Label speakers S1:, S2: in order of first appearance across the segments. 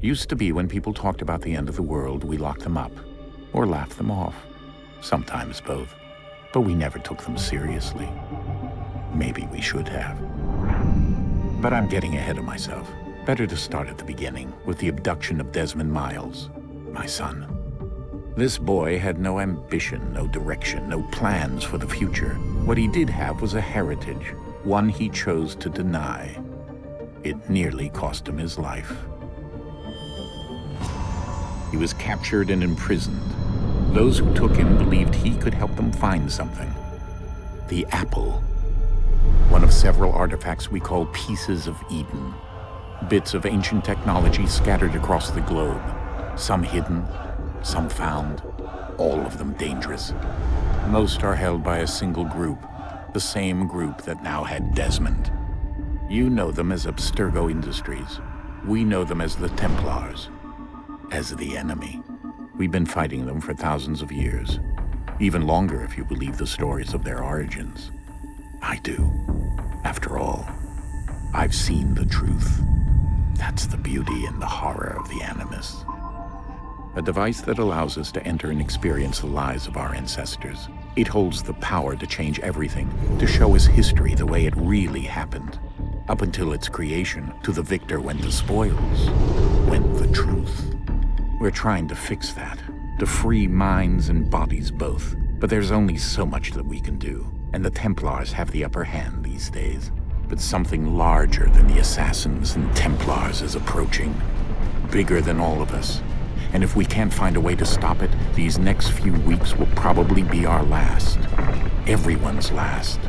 S1: Used to be when people talked about the end of the world, we locked them up, or laughed them off. Sometimes both. But we never took them seriously. Maybe we should have. But I'm getting ahead of myself. Better to start at the beginning, with the abduction of Desmond Miles, my son. This boy had no ambition, no direction, no plans for the future. What he did have was a heritage, one he chose to deny. It nearly cost him his life. He was captured and imprisoned. Those who took him believed he could help them find something. The apple. One of several artifacts we call pieces of Eden. Bits of ancient technology scattered across the globe. Some hidden, some found, all of them dangerous. Most are held by a single group, the same group that now had Desmond. You know them as Abstergo Industries. We know them as the Templars. As the enemy. We've been fighting them for thousands of years. Even longer if you believe the stories of their origins. I do. After all, I've seen the truth. That's the beauty and the horror of the Animus. A device that allows us to enter and experience the lives of our ancestors. It holds the power to change everything, to show us history the way it really happened. Up until its creation, to the victor went the spoils, went the truth. We're trying to fix that, to free minds and bodies both. But there's only so much that we can do, and the Templars have the upper hand these days. But something larger than the Assassins and Templars is approaching, bigger than all of us. And if we can't find a way to stop it, these next few weeks will probably be our last. Everyone's last.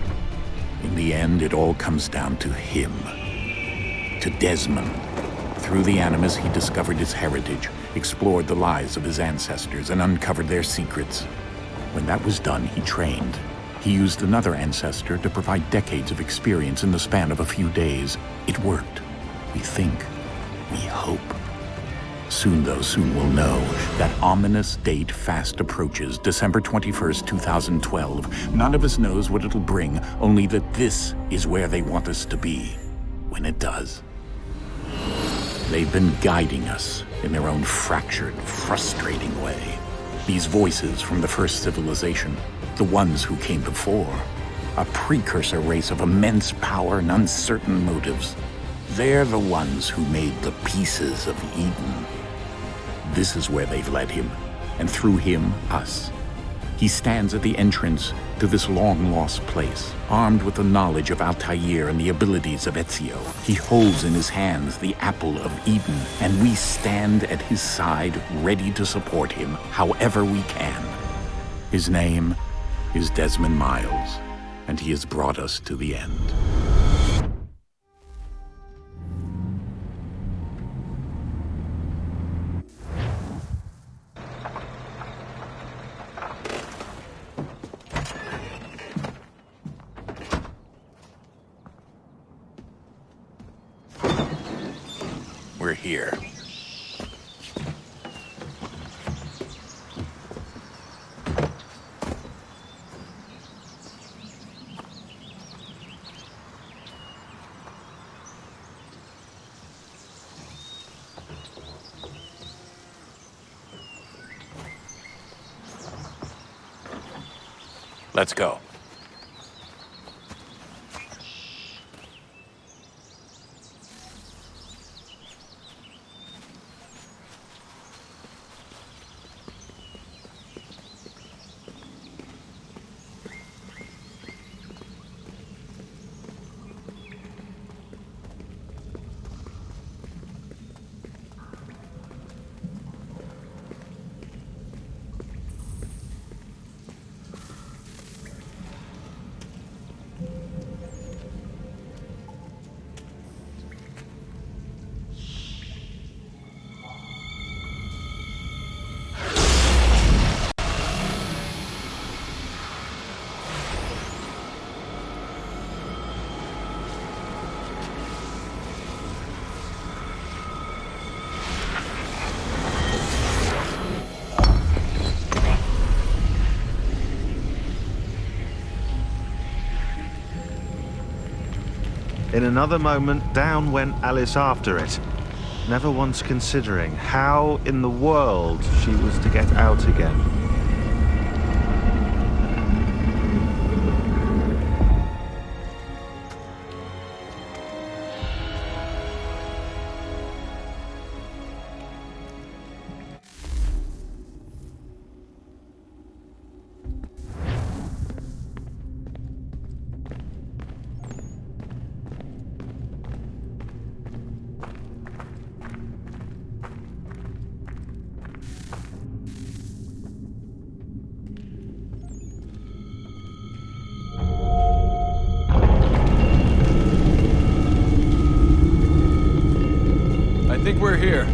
S1: In the end, it all comes down to him. To Desmond. Through the Animus, he discovered his heritage, explored the lives of his ancestors, and uncovered their secrets. When that was done, he trained. He used another ancestor to provide decades of experience in the span of a few days. It worked. We think. We hope. Soon we'll know. That ominous date fast approaches, December 21st, 2012. None of us knows what it'll bring, only that this is where they want us to be, when it does. They've been guiding us in their own fractured, frustrating way. These voices from the first civilization, the ones who came before, a precursor race of immense power and uncertain motives. They're the ones who made the pieces of Eden. This is where they've led him, and through him, us. He stands at the entrance to this long-lost place, armed with the knowledge of Altair and the abilities of Ezio. He holds in his hands the apple of Eden, and we stand at his side, ready to support him however we can. His name is Desmond Miles, and he has brought us to the end. We're here. Let's go.
S2: In another moment, down went Alice after it. never once considering how in the world she was to get out again.
S3: I think we're here.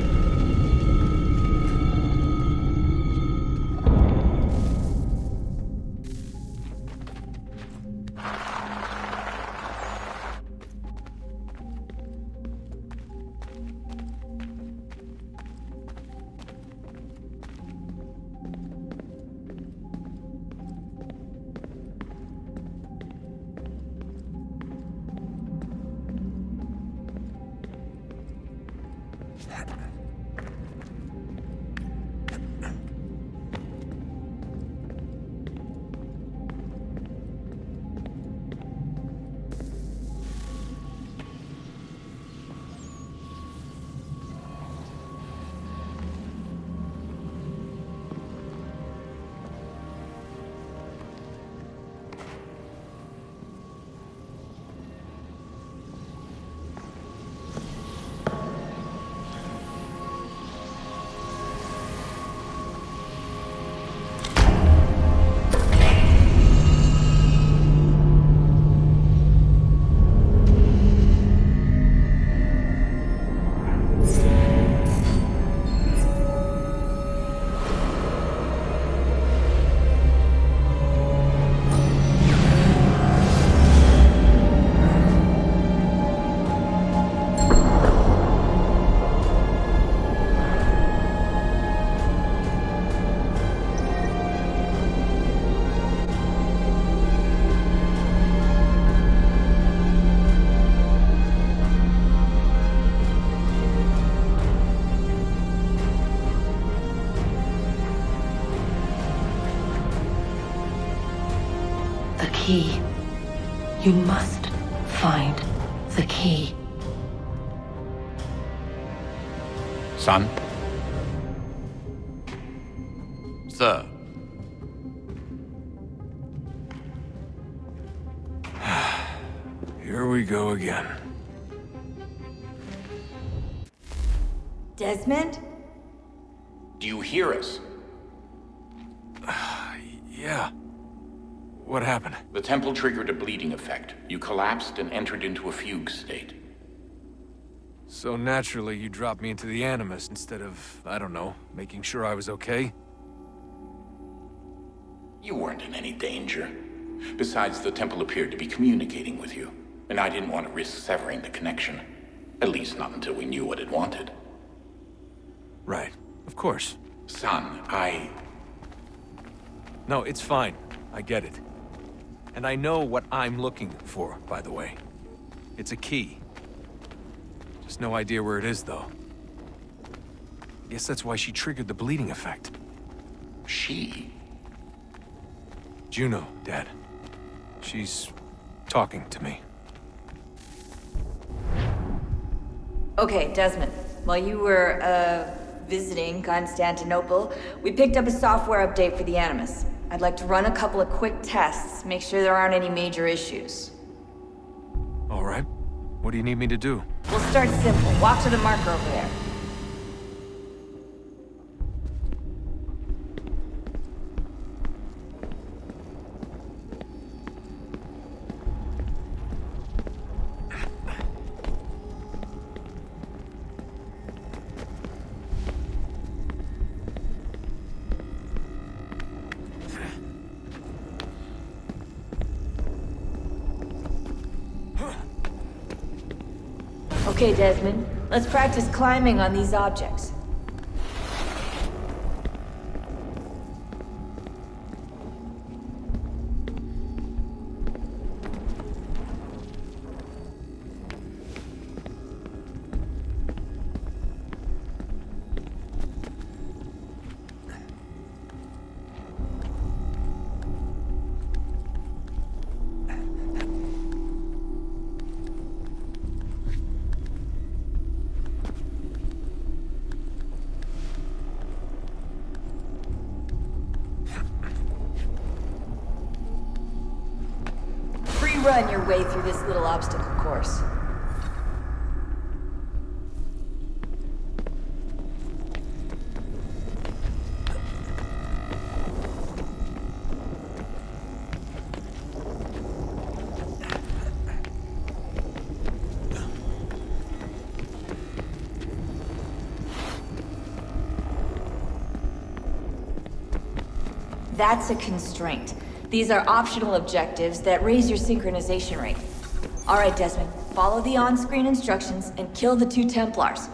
S4: The key. You must find the key.
S1: Son?
S3: Sir. Here we go again.
S5: Desmond?
S1: Do you hear us?
S3: Yeah. What happened?
S1: The temple triggered a bleeding effect. You collapsed and entered into a fugue state.
S3: So naturally, you dropped me into the Animus instead of, I don't know, making sure I was okay?
S1: You weren't in any danger. Besides, the temple appeared to be communicating with you, and I didn't want to risk severing the connection. At least not until we knew what it wanted.
S3: Right. Of course.
S1: Son,
S3: No, it's fine. I get it. And I know what I'm looking for, by the way. It's a key. Just no idea where it is, though. I guess that's why she triggered the bleeding effect.
S1: She?
S3: Juno, Dad. She's talking to me.
S5: Okay, Desmond. While you were, visiting Constantinople, we picked up a software update for the Animus. I'd like to run a couple of quick tests, make sure there aren't any major issues.
S3: All right. What do you need me to do?
S5: We'll start simple. Walk to the marker over there. Okay, Desmond. Let's practice climbing on these objects. run your way through this little obstacle course. That's a constraint. These are optional objectives that raise your synchronization rate. Alright, Desmond, follow the on-screen instructions and kill the 2 Templars.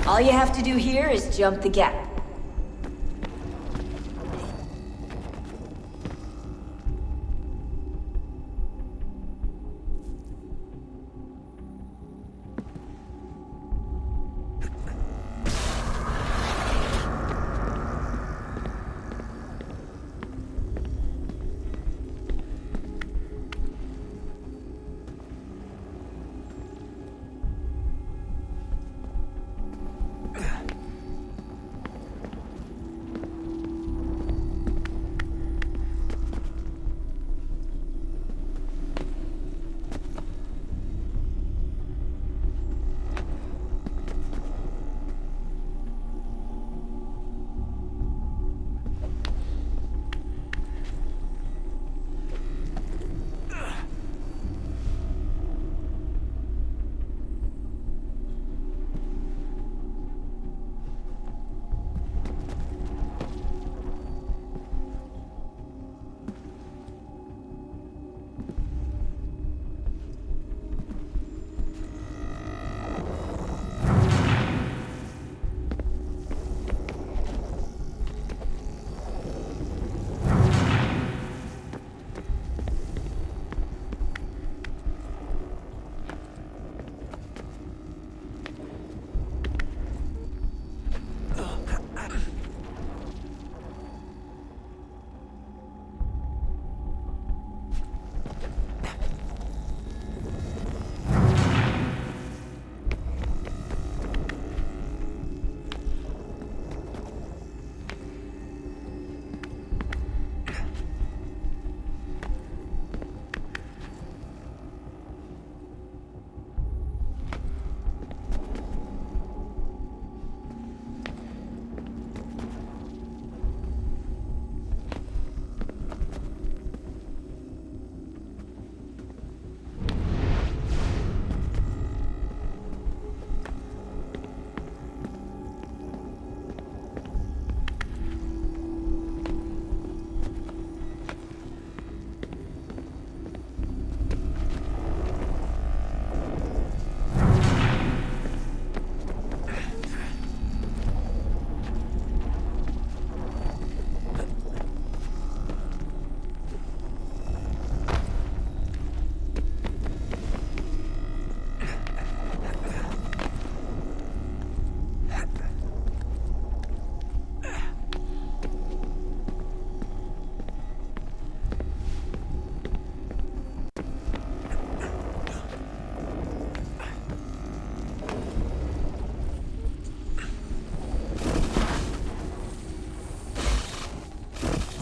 S5: All you have to do here is jump the gap.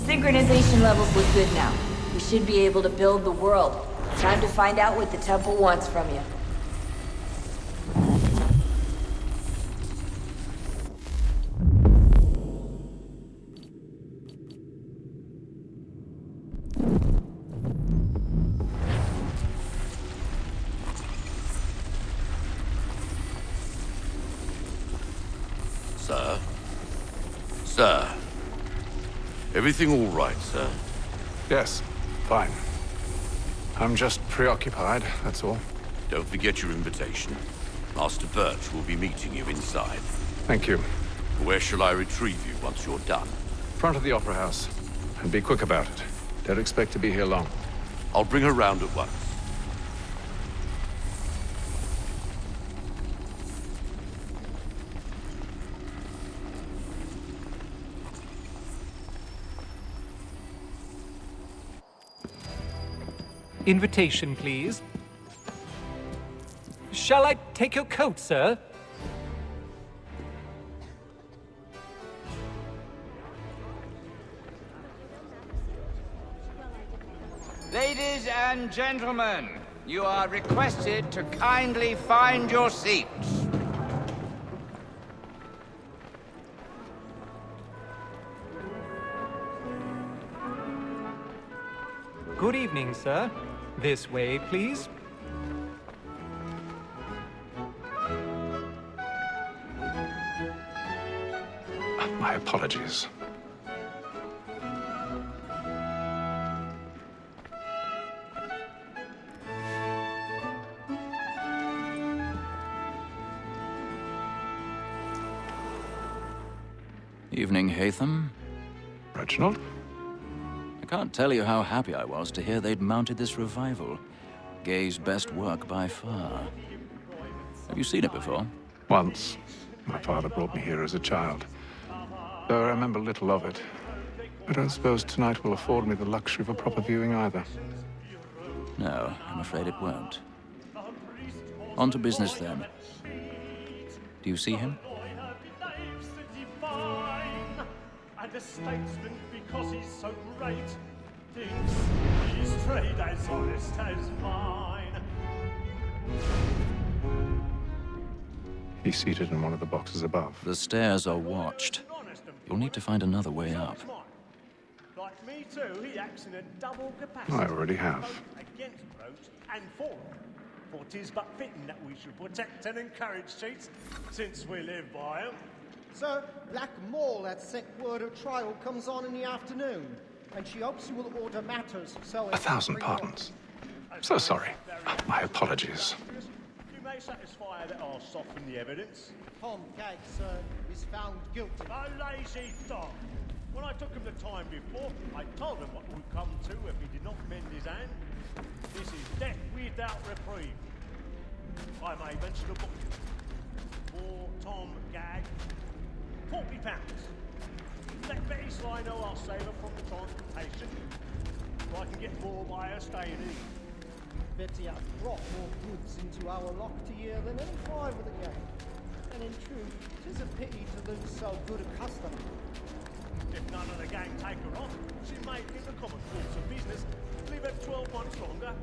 S5: Synchronization levels look good now. We should be able to build the world. Time to find out what the temple wants from you.
S6: Sir? Sir? Everything all right, sir?
S3: Yes, fine. I'm just preoccupied, that's all.
S6: Don't forget your invitation. Master Birch will be meeting you inside.
S3: Thank you.
S6: Where shall I retrieve you once you're done?
S3: Front of the Opera House. And be quick about it. Don't expect to be here long.
S6: I'll bring her round at once.
S7: Invitation, please. Shall I take your coat, sir?
S8: Ladies and gentlemen, you are requested to kindly find your seats.
S7: Good evening, sir. This way, please.
S9: My apologies.
S10: Evening, Hatham.
S9: Reginald?
S10: I can't tell you how happy I was to hear they'd mounted this revival. Gay's best work by far. Have you seen it before?
S9: Once. My father brought me here as a child. Though I remember little of it. I don't suppose tonight will afford me the luxury of a proper viewing either.
S10: No, I'm afraid it won't. On to business then. Do you see him?
S11: And a statesman because he's so great thinks his trade as honest as mine.
S9: He's seated in one of the boxes above.
S10: The stairs are watched. You'll need to find another way up.
S11: Like me too, he acts in a double capacity.
S9: I already have.
S11: Both against roads and for them. For 'tis but fitting that we should protect and encourage cheats, since we live by 'em.
S12: Sir, Black Mall had sent word her trial comes on in the afternoon, and she hopes you will order matters so...
S9: 1,000 pardons. So sorry. My apologies.
S11: You may satisfy that I'll soften the evidence.
S12: Tom Gag, sir, is found guilty.
S11: A lazy dog. When I took him the time before, I told him what would come to if he did not mend his hand. This is death without reprieve. I may mention a book. For Tom Gag, £40. Let Betty Sly know I'll save her from the transportation. So I can get more by her staying in.
S12: Betty has brought more goods into our locked year than any five of the gang. And in truth, 'tis a pity to lose so good a customer.
S11: If none of the gang take her on, she may, in the common course of business, live at 12 months longer.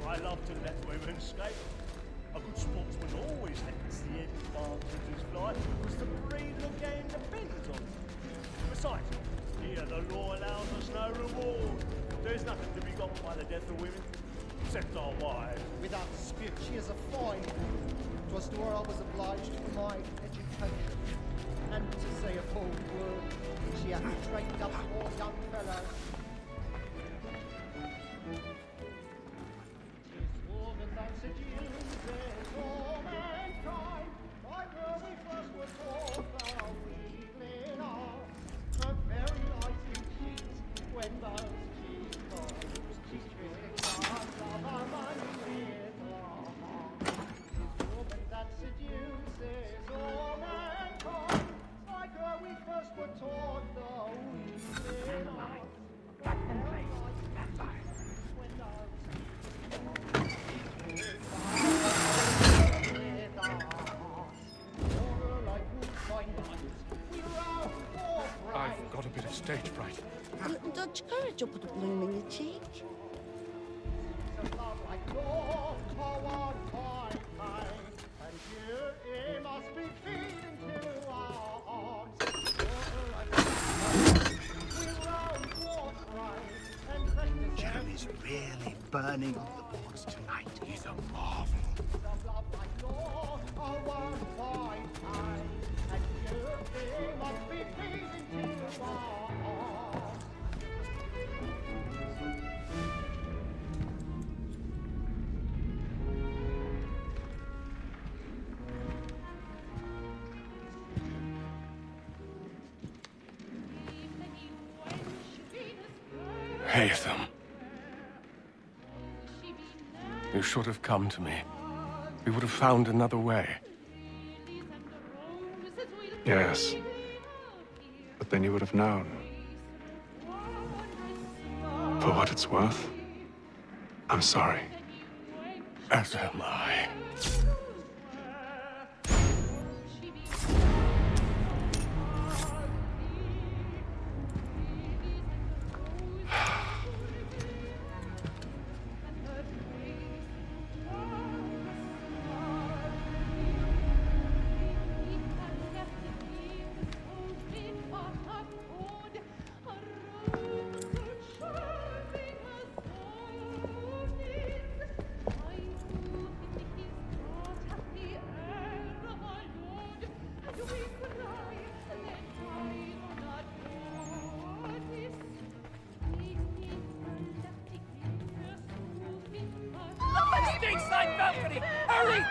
S11: I love to let women skate. A good sportsman always lets the advantages fly, because the breed of the game depends on it. Besides, here the law allows us no reward. There's nothing to be got by the death of women, except our wives.
S12: Without dispute, she is a fine woman. 'Twas to her I was obliged for my education. And to say a bold word, she hath trained up more young fellows.
S9: I've got a bit of stage fright.
S13: Don't you courage up with a bloom in your cheek?
S14: Jeremy's really burning on the boards tonight. He's a marvel.
S9: Hatham. You should have come to me. We would have found another way. Yes. But then you would have known. For what it's worth, I'm sorry.
S1: As am I.
S15: Side balcony! Hurry!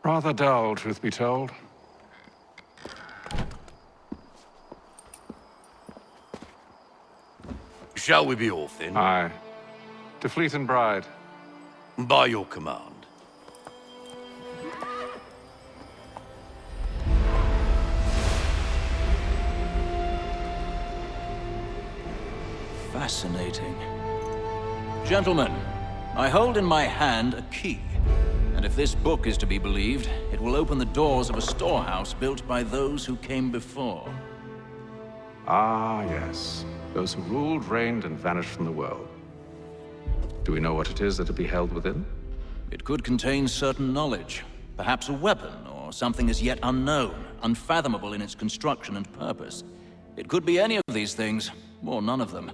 S9: Rather dull, truth be told.
S6: Shall we be off then?
S9: Aye. To Fleet and Bride.
S6: By your command.
S10: Fascinating. Gentlemen, I hold in my hand a key. And if this book is to be believed, it will open the doors of a storehouse built by those who came before.
S9: Ah, yes. Those who ruled, reigned, and vanished from the world. Do we know what it is that will be held within?
S10: It could contain certain knowledge. Perhaps a weapon, or something as yet unknown, unfathomable in its construction and purpose. It could be any of these things, or none of them.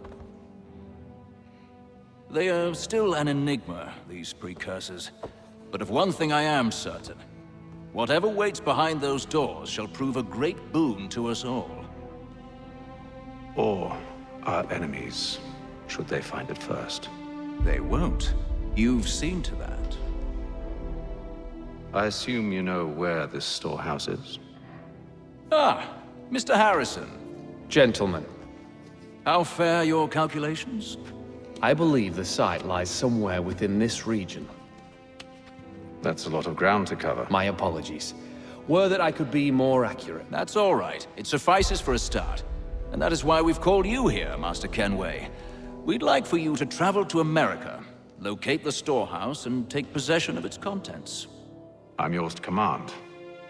S10: They are still an enigma, these precursors. But of one thing I am certain. Whatever waits behind those doors shall prove a great boon to us all.
S9: Or our enemies, should they find it first.
S10: They won't. You've seen to that.
S9: I assume you know where this storehouse is?
S10: Ah, Mr. Harrison.
S16: Gentlemen.
S10: How fare your calculations?
S16: I believe the site lies somewhere within this region.
S9: That's a lot of ground to cover.
S16: My apologies. Were that I could be more accurate.
S10: That's all right. It suffices for a start. And that is why we've called you here, Master Kenway. We'd like for you to travel to America, locate the storehouse, and take possession of its contents.
S9: I'm yours to command.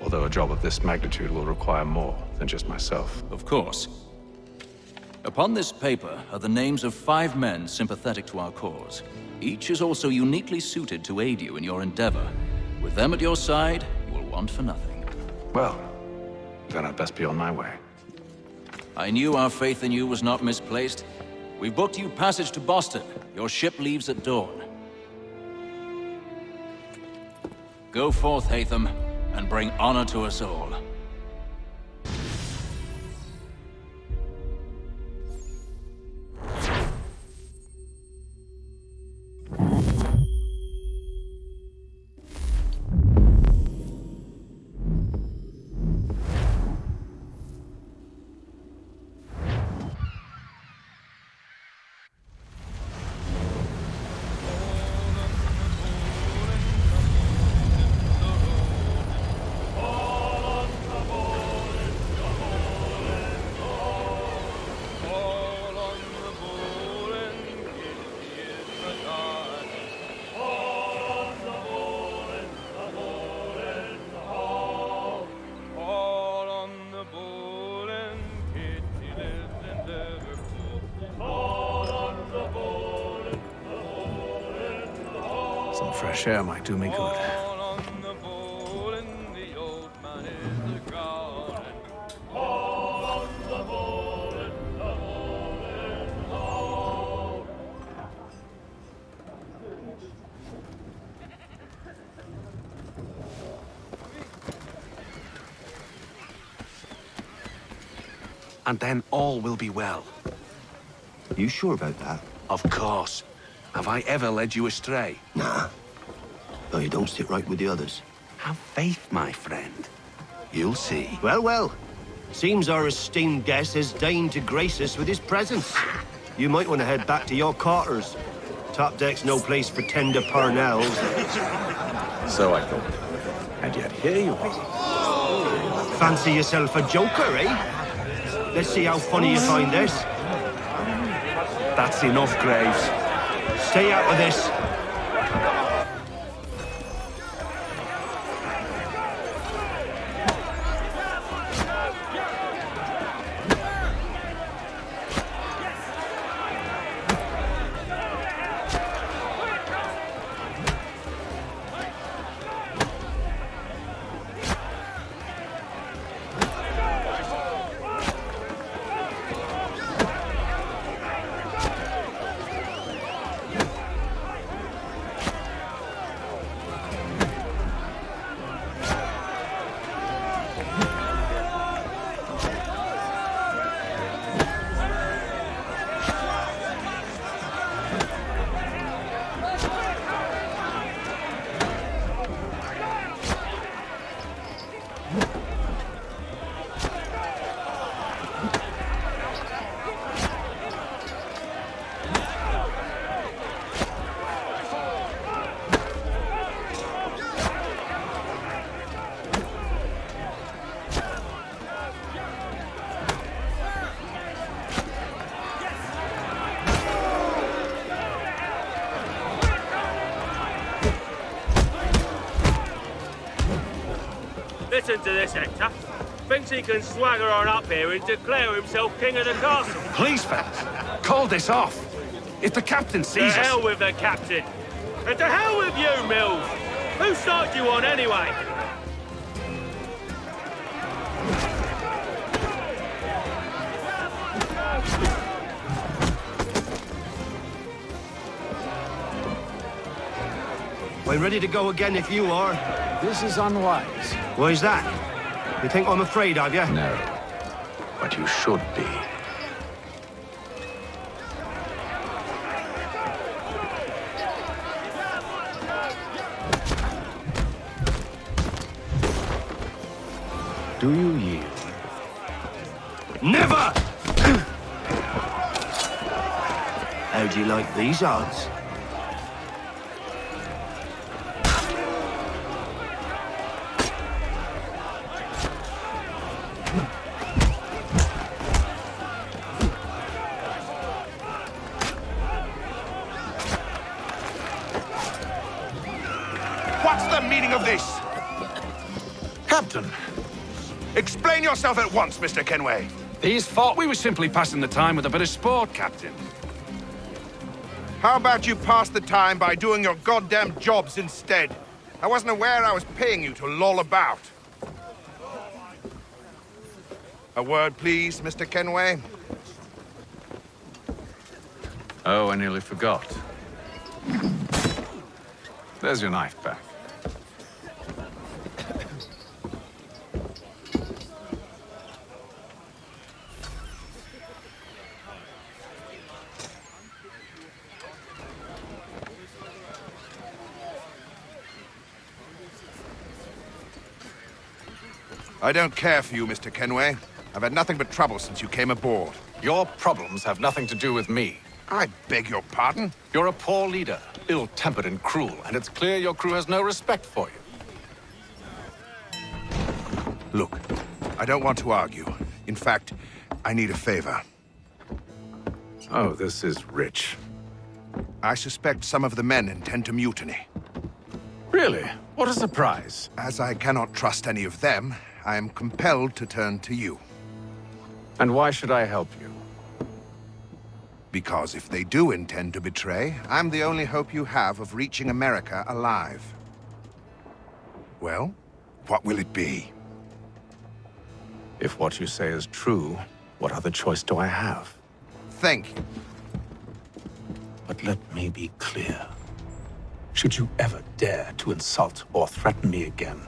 S9: Although a job of this magnitude will require more than just myself.
S10: Of course. Upon this paper are the names of 5 men sympathetic to our cause. Each is also uniquely suited to aid you in your endeavor. With them at your side, you will want for nothing.
S9: Well, then I'd best be on my way.
S10: I knew our faith in you was not misplaced. We've booked you passage to Boston. Your ship leaves at dawn. Go forth, Hatham, and bring honor to us all.
S9: Some fresh air might do me good.
S15: And then all will be well.
S17: You sure about that?
S15: Of course. Have I ever led you astray?
S17: Nah. No, you don't sit right with the others.
S15: Have faith, my friend. You'll see.
S17: Well, well. Seems our esteemed guest has deigned to grace us with his presence. You might want to head back to your quarters. Top deck's no place for tender parnells.
S9: So I thought. And yet here you are.
S17: Fancy yourself a joker, eh? Let's see how funny you find this.
S15: That's enough, Graves.
S17: Stay out of this.
S11: Listen to this, Hector. Thinks he can swagger on up here and declare himself king of the castle.
S15: Please, fellas, call this off. If the captain sees us...
S11: To hell with the captain. And to hell with you, Mills. Whose side do you on, anyway?
S17: We're ready to go again if you are.
S9: This is unwise.
S17: Why is that? You think I'm afraid of you?
S9: No. But you should be. Do you yield?
S17: Never! How do you like these odds?
S6: What's the meaning of this?
S15: Captain!
S6: Explain yourself at once, Mr. Kenway.
S15: These thought we were simply passing the time with a bit of sport, Captain.
S6: How about you pass the time by doing your goddamn jobs instead? I wasn't aware I was paying you to loll about. A word, please, Mr. Kenway.
S9: Oh, I nearly forgot. There's your knife back.
S6: I don't care for you, Mr. Kenway. I've had nothing but trouble since you came aboard.
S9: Your problems have nothing to do with me.
S6: I beg your pardon?
S9: You're a poor leader, ill-tempered and cruel, and it's clear your crew has no respect for you.
S6: Look, I don't want to argue. In fact, I need a favor.
S9: Oh, this is rich.
S6: I suspect some of the men intend to mutiny.
S9: Really? What a surprise.
S6: As I cannot trust any of them, I am compelled to turn to you.
S9: And why should I help you?
S6: Because if they do intend to betray, I'm the only hope you have of reaching America alive. Well, what will it be?
S9: If what you say is true, what other choice do I have?
S6: Think.
S9: But let me be clear. Should you ever dare to insult or threaten me again,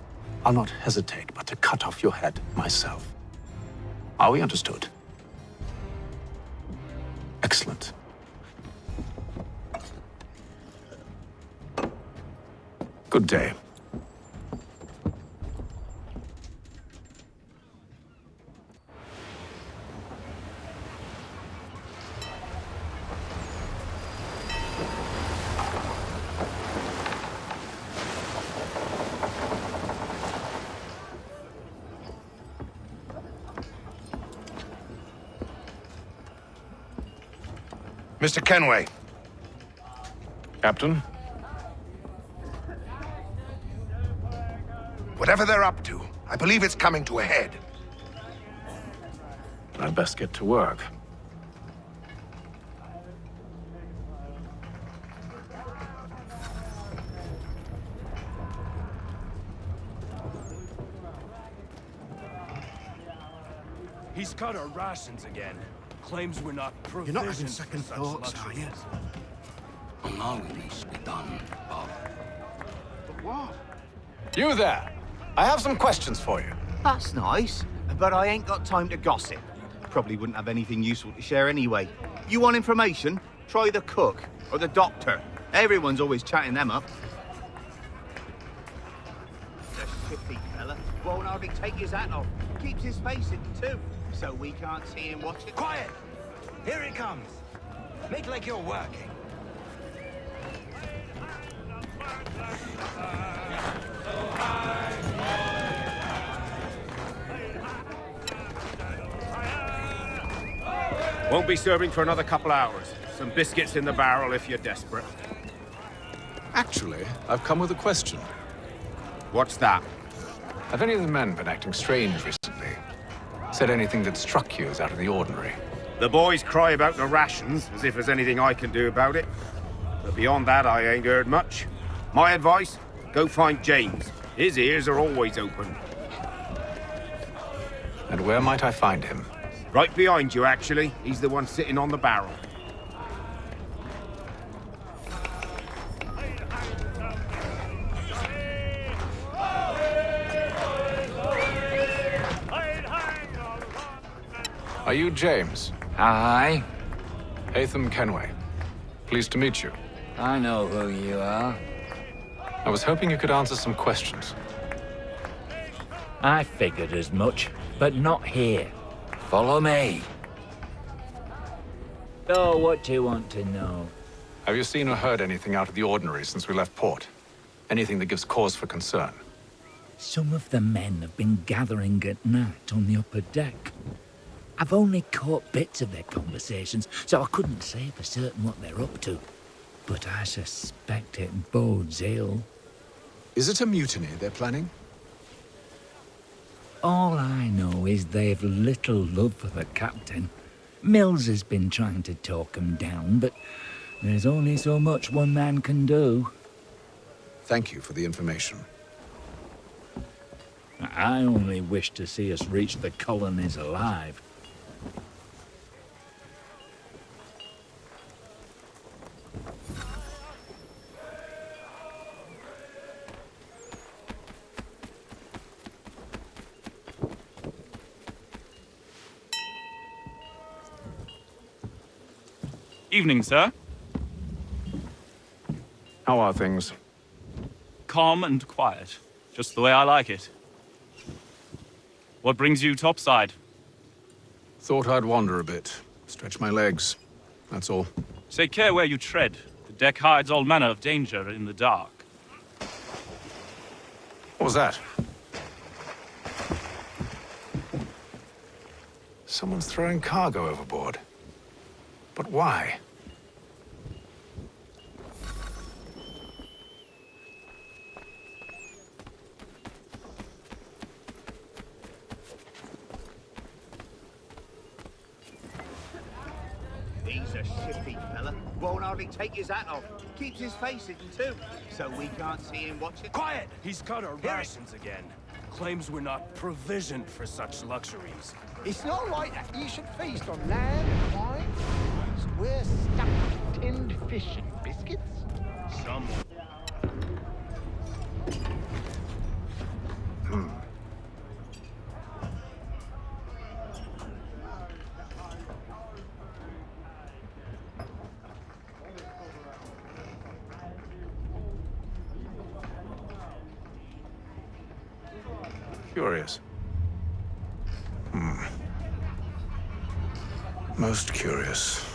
S9: I'll not hesitate but to cut off your head myself. Are we understood? Excellent. Good day.
S6: Mr. Kenway.
S9: Captain?
S6: Whatever they're up to, I believe it's coming to a head.
S9: I'd best get to work.
S15: He's cut our rations again. Claims we're not provisioned.
S14: You're not having second
S15: for such
S14: thoughts, are you?
S10: Well, now it needs to be done, Bob.
S14: But what?
S9: You there! I have some questions for you.
S18: That's nice, but I ain't got time to gossip. Probably wouldn't have anything useful to share anyway. You want information? Try the cook or the doctor. Everyone's always chatting them up. The shifty fella won't hardly take his hat off. Keeps his face hidden too, so we can't see him watching.
S14: Quiet! Here it comes. Make like you're working.
S19: Won't be serving for another couple hours. Some biscuits in the barrel if you're desperate.
S9: Actually, I've come with a question.
S19: What's that?
S9: Have any of the men been acting strange recently? Said anything that struck you as out of the ordinary?
S19: The boys cry about the rations, as if there's anything I can do about it. But beyond that, I ain't heard much. My advice? Go find James. His ears are always open.
S9: And where might I find him?
S19: Right behind you, actually. He's the one sitting on the barrel.
S9: Are you James?
S8: Aye.
S9: Hatham Kenway. Pleased to meet you.
S8: I know who you are.
S9: I was hoping you could answer some questions.
S8: I figured as much, but not here. Follow me. So, what do you want to know?
S9: Have you seen or heard anything out of the ordinary since we left port? Anything that gives cause for concern?
S8: Some of the men have been gathering at night on the upper deck. I've only caught bits of their conversations, so I couldn't say for certain what they're up to. But I suspect it bodes ill.
S9: Is it a mutiny they're planning?
S8: All I know is they've little love for the captain. Mills has been trying to talk him down, but there's only so much one man can do.
S9: Thank you for the information.
S8: I only wish to see us reach the colonies alive.
S20: Evening, sir.
S9: How are things?
S20: Calm and quiet. Just the way I like it. What brings you topside?
S9: Thought I'd wander a bit. Stretch my legs. That's all.
S20: Take care where you tread. The deck hides all manner of danger in the dark.
S9: What was that? Someone's throwing cargo overboard. But why?
S17: These
S18: a shifty fella. Won't hardly take his hat off. Keeps his face hidden too, so we can't see him watching.
S15: Quiet! He's cut our rations again. Claims we're not provisioned for such luxuries.
S14: It's not right that you should feast on lamb, wine. We're stuffed with tinned fish and biscuits.
S15: Some.
S9: Curious. Most curious.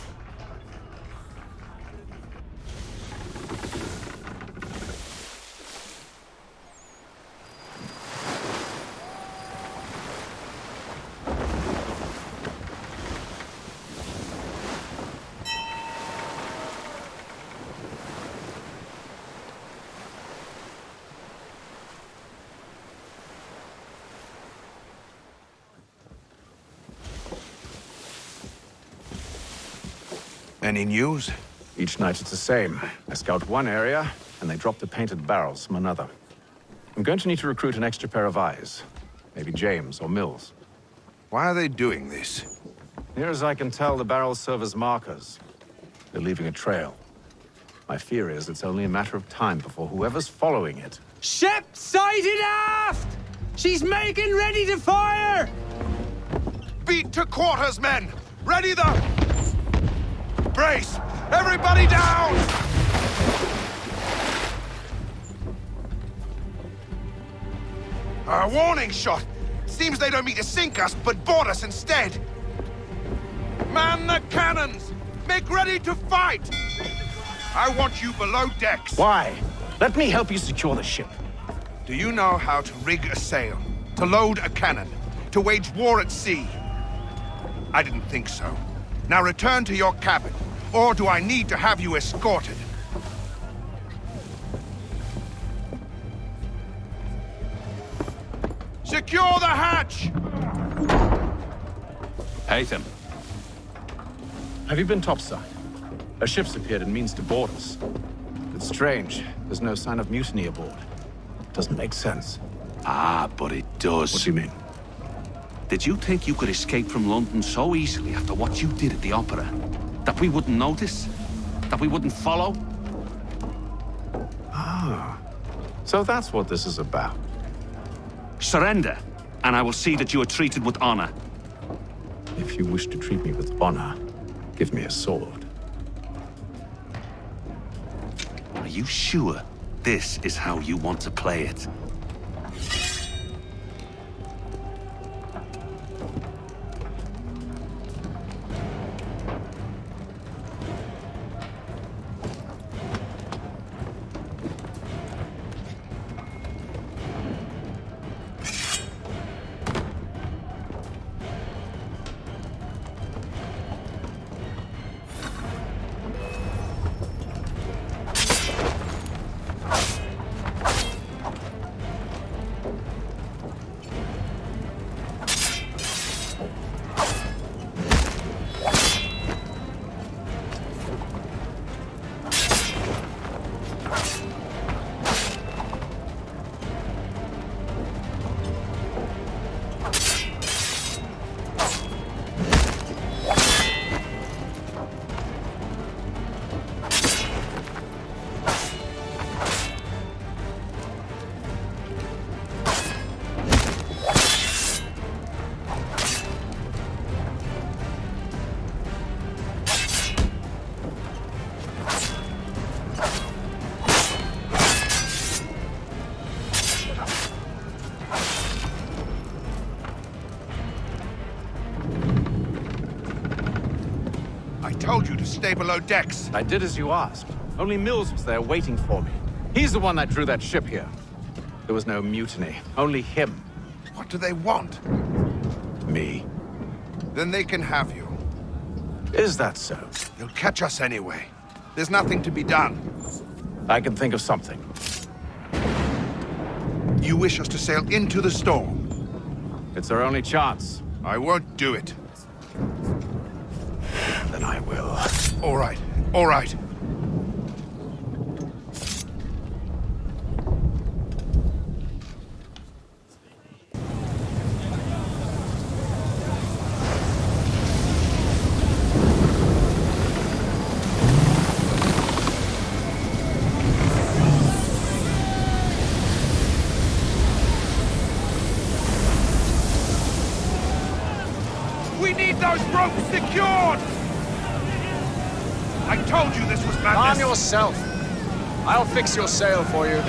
S6: Any news?
S9: Each night it's the same. I scout one area, and they drop the painted barrels from another. I'm going to need to recruit an extra pair of eyes. Maybe James or Mills.
S6: Why are they doing this?
S9: Near as I can tell, the barrels serve as markers. They're leaving a trail. My fear is it's only a matter of time before whoever's following it...
S15: Ship sighted aft! She's making ready to fire!
S6: Beat to quarters, men! Ready the... Brace! Everybody down! A warning shot! Seems they don't mean to sink us, but board us instead! Man the cannons! Make ready to fight! I want you below decks.
S9: Why? Let me help you secure the ship.
S6: Do you know how to rig a sail? To load a cannon? To wage war at sea? I didn't think so. Now return to your cabin, or do I need to have you escorted? Secure the hatch!
S20: Haytham.
S9: Have you been topside? A ship's appeared and means to board us. It's strange. There's no sign of mutiny aboard. Doesn't make sense.
S21: Ah, but it does.
S9: What do you mean?
S21: Did you think you could escape from London so easily after what you did at the opera? That we wouldn't notice? That we wouldn't follow?
S9: Ah. So that's what this is about.
S21: Surrender, and I will see that you are treated with honor.
S9: If you wish to treat me with honor, give me a sword.
S21: Are you sure this is how you want to play it?
S6: Told you to stay below decks.
S9: I did as you asked. Only Mills was there waiting for me. He's the one that drew that ship here. There was no mutiny, only him.
S6: What do they want?
S9: Me.
S6: Then they can have you.
S9: Is that so?
S6: They'll catch us anyway. There's nothing to be done.
S9: I can think of something.
S6: You wish us to sail into the storm?
S9: It's our only chance.
S6: I won't do it.
S9: Then I will.
S6: All right, all right. We need those ropes secured! I told you this was madness!
S2: Calm yourself. I'll fix your sail for you.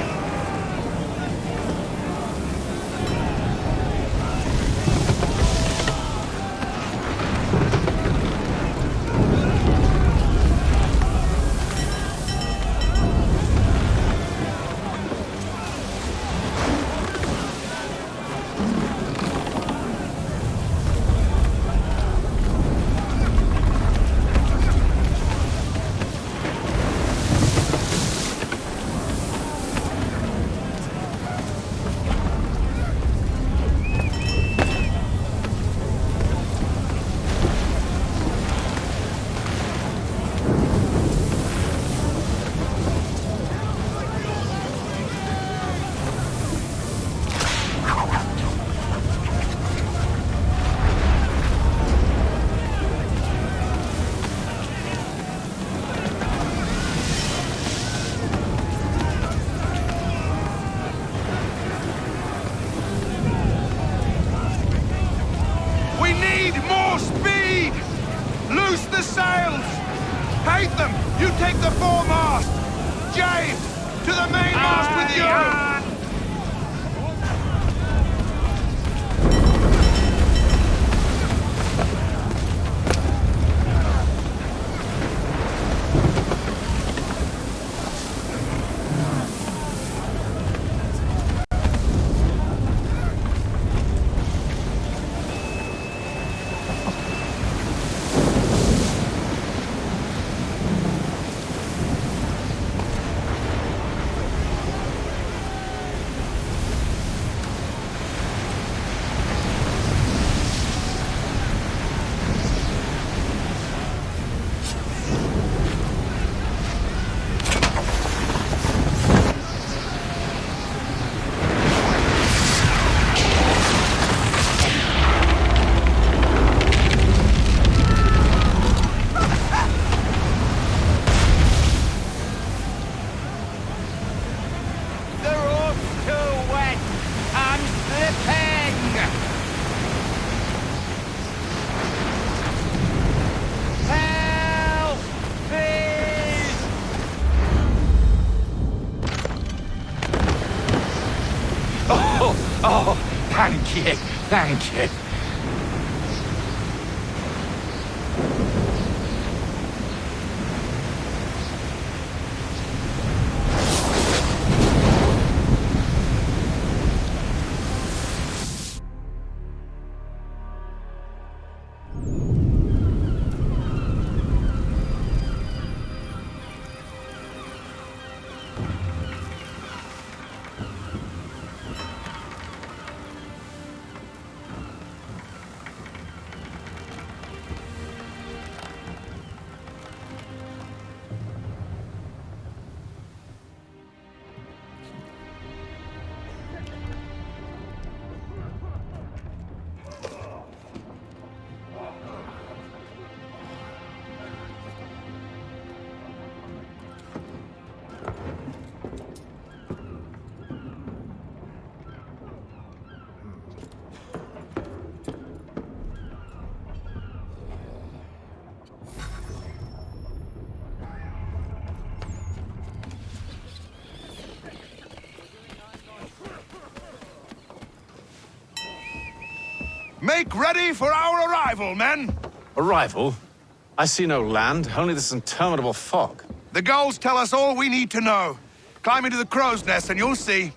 S6: We need more speed! Loose the sails! Hatham, you take the foremast! James, to the mainmast with you!
S1: Oh, thank you, thank you.
S6: Make ready for our arrival, men!
S21: Arrival? I see no land, only this interminable fog.
S6: The gulls tell us all we need to know. Climb into the crow's nest and you'll see.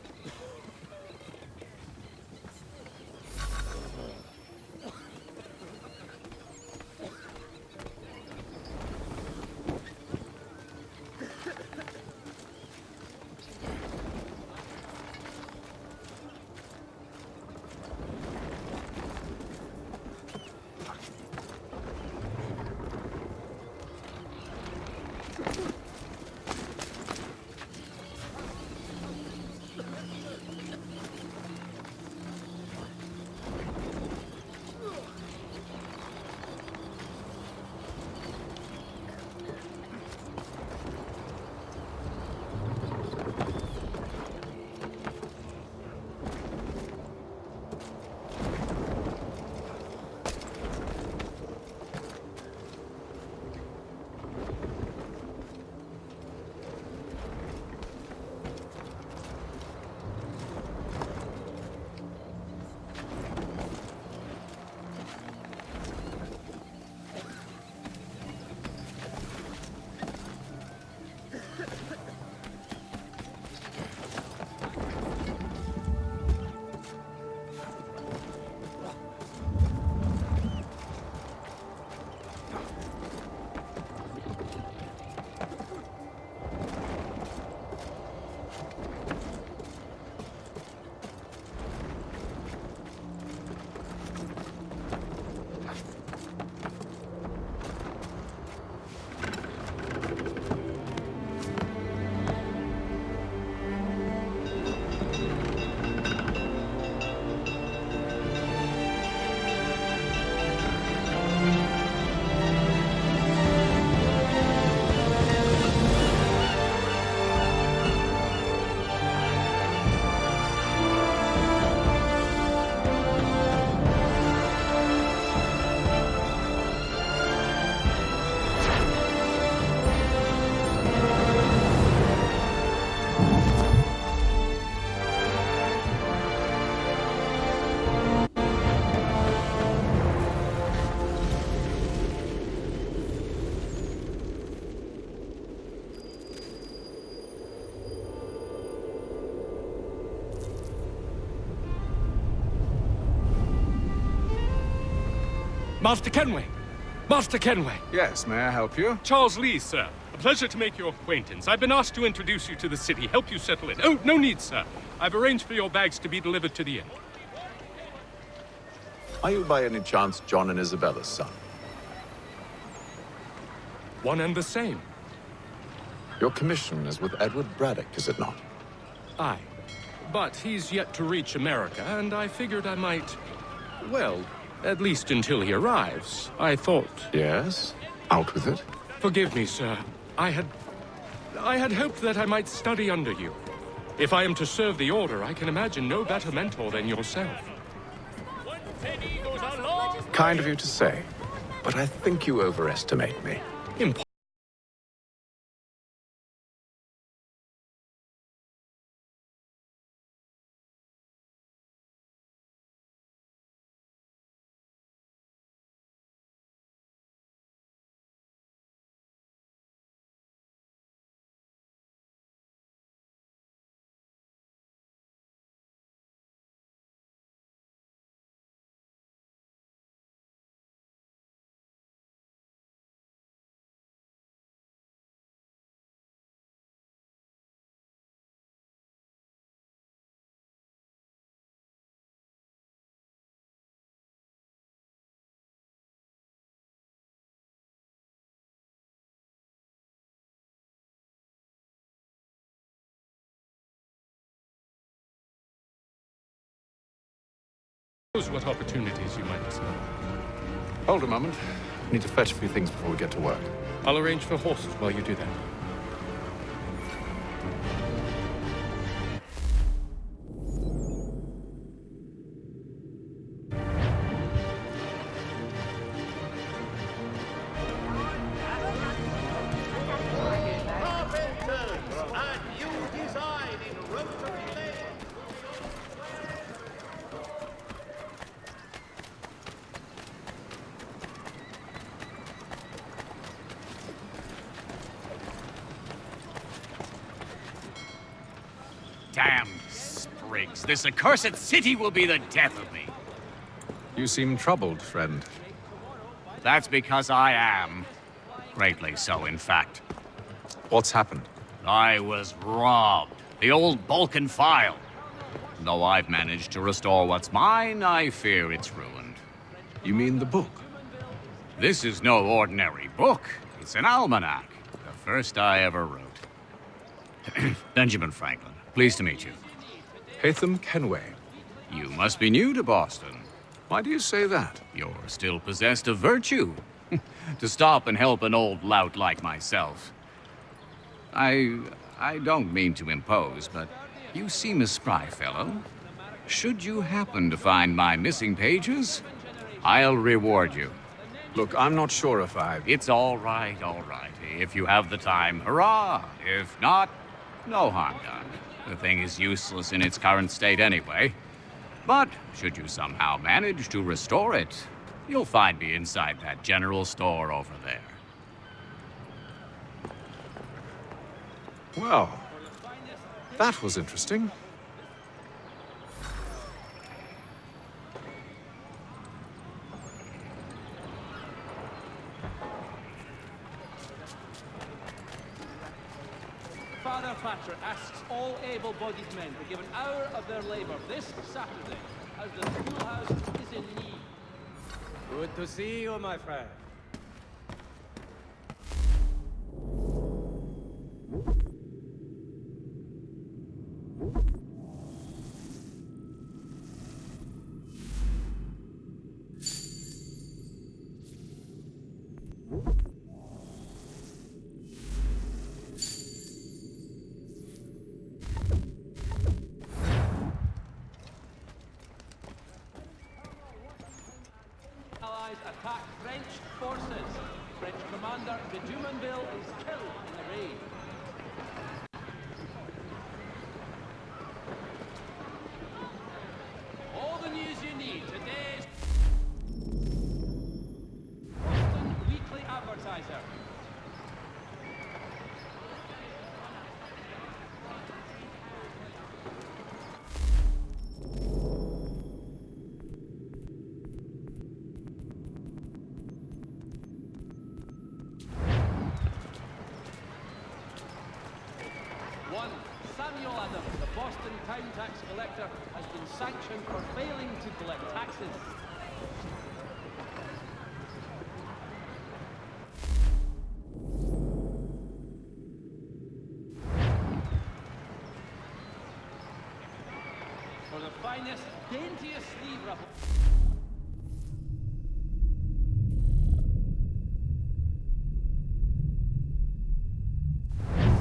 S4: Master Kenway! Master Kenway!
S22: Yes, may I help you?
S4: Charles Lee, sir. A pleasure to make your acquaintance. I've been asked to introduce you to the city, help you settle in. Oh, no need, sir. I've arranged for your bags to be delivered to the inn.
S22: Are you by any chance John and Isabella's son?
S4: One and the same.
S22: Your commission is with Edward Braddock, is it not?
S4: Aye. But he's yet to reach America, and I figured I might... well, at least until he arrives. I thought...
S22: Yes? Out with it.
S4: Forgive me, sir. I had hoped that I might study under you. If I am to serve the Order, I can imagine no better mentor than yourself.
S22: Kind of you to say, but I think you overestimate me.
S4: What opportunities you might see.
S22: Hold a moment. I need to fetch a few things before we get to work.
S4: I'll arrange for horses while you do that.
S23: Damn sprigs. This accursed city will be the death of me.
S22: You seem troubled, friend.
S23: That's because I am. Greatly so, in fact.
S22: What's happened?
S23: I was robbed. The old Balkan file. Though I've managed to restore what's mine, I fear it's ruined.
S22: You mean the book?
S23: This is no ordinary book. It's an almanac. The first I ever wrote. Benjamin Franklin. Pleased to meet you.
S22: Hatham Kenway.
S23: You must be new to Boston.
S22: Why do you say that?
S23: You're still possessed of virtue. To stop and help an old lout like myself. I don't mean to impose, but you seem a spry fellow. Should you happen to find my missing pages, I'll reward you.
S22: Look, I'm not sure if I...
S23: It's all right, all right. If you have the time, hurrah! If not, no harm done. The thing is useless in its current state anyway. But should you somehow manage to restore it, you'll find me inside that general store over there.
S22: Well, that was interesting.
S24: Father Thatcher asks all able-bodied men to give an hour of their labor this Saturday, as the schoolhouse is in need.
S25: Good to see you, my friend.
S24: French forces. French commander de Jumonville is killed in the raid. All the news you need today's Boston Weekly Advertiser. One, Samuel Adams, the Boston town tax collector, has been sanctioned for failing to collect taxes. For the finest, daintiest sleeve ruffle.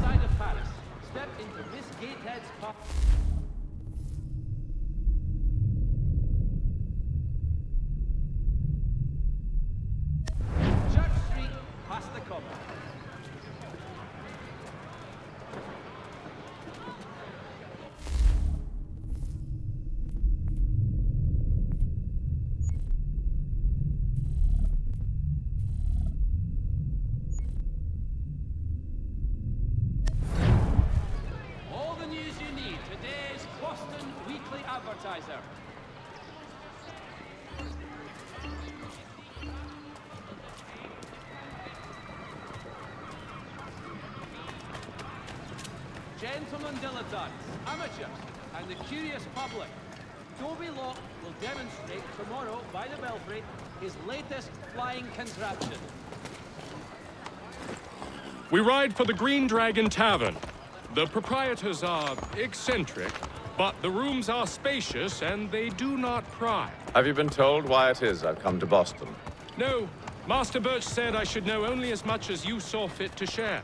S24: Side of Paris, step into Miss Gatehead's pub. Church Street, past the common. All the news you need, today's Boston Weekly Advertiser. Gentlemen dilettantes, amateurs, and the curious public, Toby Locke will demonstrate tomorrow by the Belfry his latest flying contraption.
S4: We ride for the Green Dragon Tavern. The proprietors are eccentric, but the rooms are spacious and they do not pry.
S22: Have you been told why it is I've come to Boston?
S4: No, Master Birch said I should know only as much as you saw fit to share.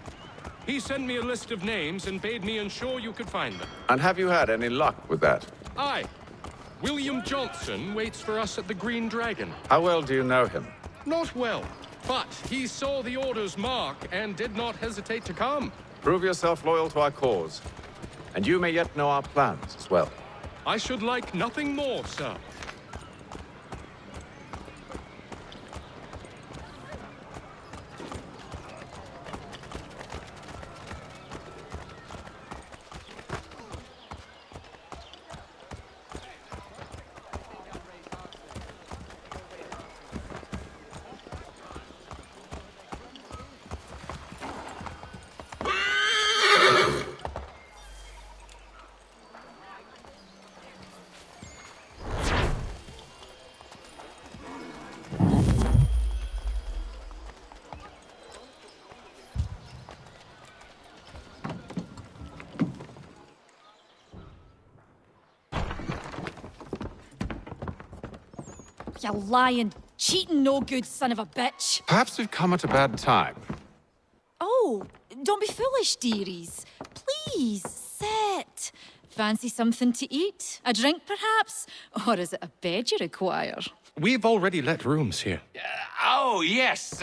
S4: He sent me a list of names and bade me ensure you could find them.
S22: And have you had any luck with that?
S4: Aye. William Johnson waits for us at the Green Dragon.
S22: How well do you know him?
S4: Not well, but he saw the order's mark and did not hesitate to come.
S22: Prove yourself loyal to our cause, and you may yet know our plans as well.
S4: I should like nothing more, sir.
S3: You lying, cheating, no good son of a bitch.
S22: Perhaps we've come at a bad time.
S3: Oh, don't be foolish, dearies. Please, sit. Fancy something to eat? A drink, perhaps? Or is it a bed you require?
S4: We've already let rooms here.
S5: Oh, yes.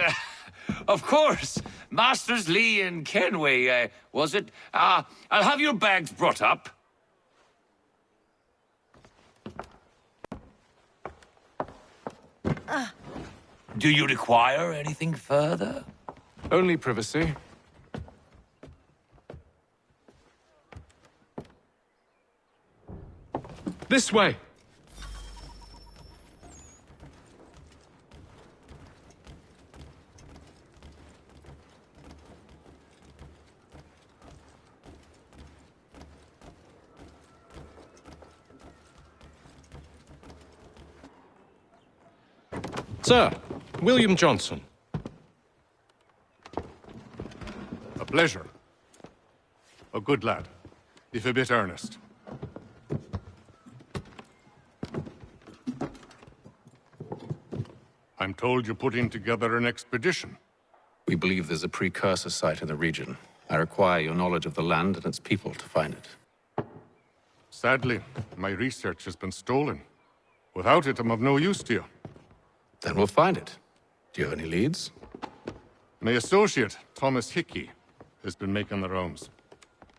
S5: Of course. Masters Lee and Kenway, was it? I'll have your bags brought up. Do you require anything further?
S22: Only privacy.
S4: This way. Sir, William Johnson.
S7: A pleasure. A good lad, if a bit earnest. I'm told you're putting together an expedition.
S21: We believe there's a precursor site in the region. I require your knowledge of the land and its people to find it.
S7: Sadly, my research has been stolen. Without it, I'm of no use to you.
S21: Then we'll find it.
S22: Do you have any leads?
S7: My associate, Thomas Hickey, has been making the rounds.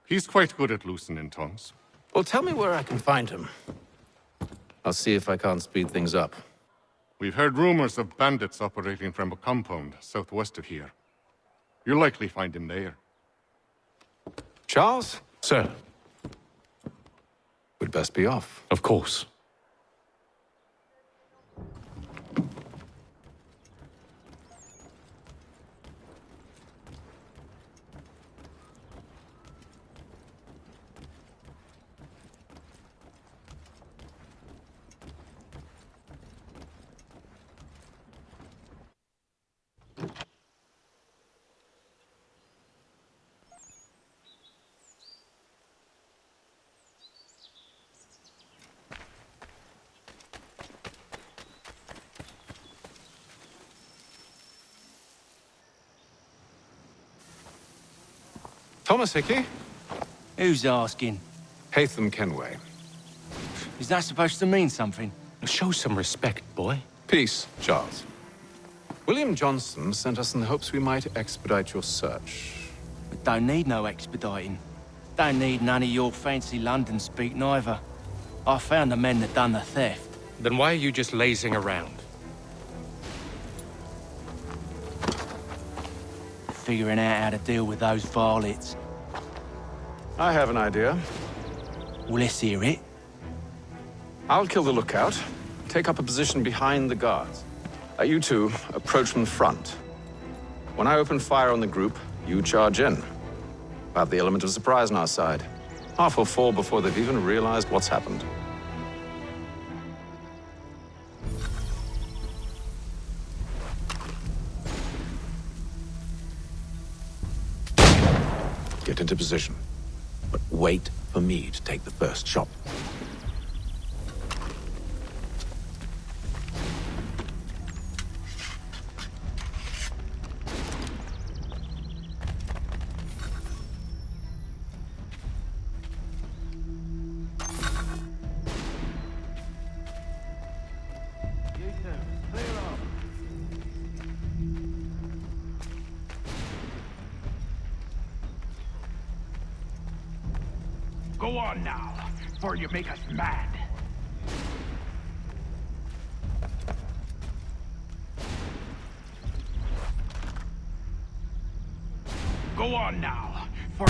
S7: He's quite good at loosening tongues.
S22: Well, tell me where I can find him. I'll see if I can't speed things up.
S7: We've heard rumors of bandits operating from a compound southwest of here. You'll likely find him there.
S22: Charles?
S10: Sir.
S22: We'd best be off.
S10: Of course.
S22: Thomas Hickey?
S15: Who's asking?
S22: Haytham Kenway.
S15: Is that supposed to mean something?
S10: Show some respect, boy.
S22: Peace, Charles. William Johnson sent us in the hopes we might expedite your search.
S15: We don't need no expediting. Don't need none of your fancy London speak neither. I found the men that done the theft.
S10: Then why are you just lazing around?
S15: Figuring out how to deal with those varlets.
S22: I have an idea.
S15: Well, let's hear it.
S22: I'll kill the lookout, take up a position behind the guards. You two approach from the front. When I open fire on the group, you charge in. We'll have the element of surprise on our side. Half will fall before they've even realized what's happened. Get into position, but wait for me to take the first shot.
S11: Go on now, before you make us mad. Go on now, for...